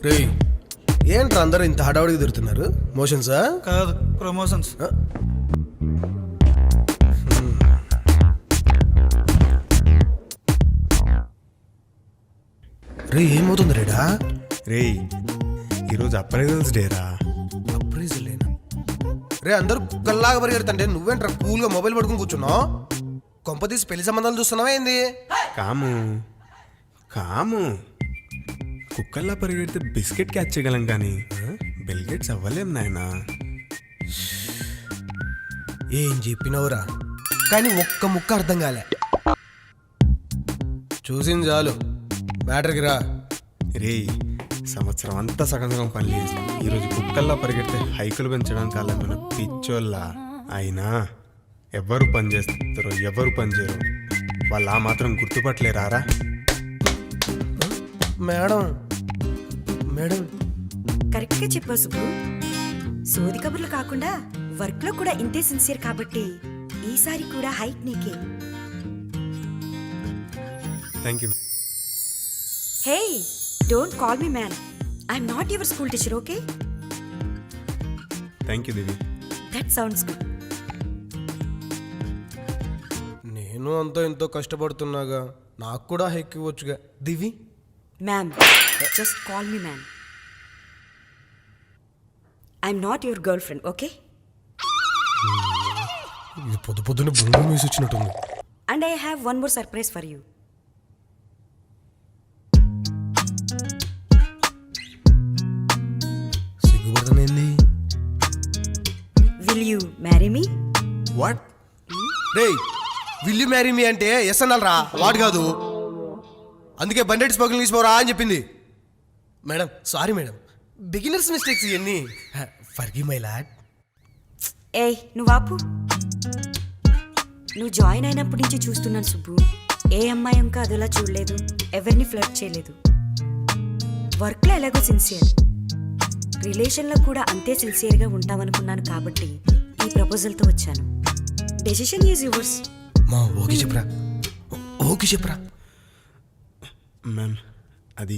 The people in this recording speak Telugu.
రే ఏంట్రా అందరూ ఇంత హడావుడికి తిరుగుతున్నారు? మోషన్సా? కాదు, ప్రమోషన్స్. రే ఏమవుతుంది రేడా? రేయ్ ఈరోజు అప్రైజల్స్ డేరా. అప్రైజల్ లేనా? రే అందరూ కుక్కల్లాగా పరిగెడుతుంటే నువ్వేంట్రా కూల్గా మొబైల్ పడుకుని కూర్చున్నావు? కొంపతీసి పెళ్లి సంబంధాలు చూస్తున్నావా ఏంది? కాము కాము కుక్కల్లా పరిగెడితే బిస్కెట్ క్యాచ్ చేయగలం కానీ బిల్గెట్స్ అవ్వలేం నాయనా. ఏం చెప్పినవురా, కానీ ఒక్క ముక్క అర్థం కాలే. చూసింది చాలు, మ్యాటర్కి రా. రేయ్ సంవత్సరం అంతా సగం సగం పని చేసి ఈరోజు కుక్కల్లా పరిగెడితే హైకులు పెంచడానికి కాలేమన్న పిచ్చోళ్ళ. అయినా ఎవరు పని చేస్తారో ఎవరు పని చేయరు, వాళ్ళు ఆ మాత్రం గుర్తుపట్టలేరారా? మేడం మేడం కరెక్ట్గా చెప్పావు సుబ్బు. సోది కబుర్లు కాకుండా వర్క్లో కూడా ఇంతే సిన్సియర్ కాబట్టి ఈసారి కూడా హైక్ నీకే. Thank you. Hey, don't call me man. I'm not your school teacher, okay? Thank you Divi. That sounds good. నేను అంతో ఎంతో కష్టపడుతున్నాగా, నాకు కూడా హెక్ ఇవ్వచ్చుగా. Divi ma'am, just call me ma'am. I'm not your girlfriend, okay? ఇది పొద్దు పొద్దున్న బొంగు వేసి వచ్చినట్టుంది. And I have one more surprise for you. సిగ్గుపడుతుంది. Will you marry me? What? రే విల్ యు మ్యారీ మీ అంటే ఎస్ అనాలరా, వాడు కాదు. అందుకే బండెడ్ స్మగ్లింగ్ తీసుకోరా అని చెప్పింది. Madam sorry madam, beginners mistakes ఇవన్నీ. Forgive my lad. ఏయ్ నువ్వు ఆపు. నువ్వు జాయిన్ అయినప్పటి నుంచి చూస్తున్నాను సుబ్బు. ఏ అమ్మాయి ఇంకా అదలా చూడలేదు, ఎవరిని ఫ్లర్ట్ చేయలేదు. వర్క్లో ఎలాగో సిన్సియర్, రిలేషన్లో కూడా అంతే సిన్సియర్గా ఉంటామనుకున్నాను కాబట్టి ఈ ప్రపోజల్తో వచ్చాను. Decision is yours. మా ఓకే చెప్పరా, ఓకే చెప్పరా. మ్యామ్ అది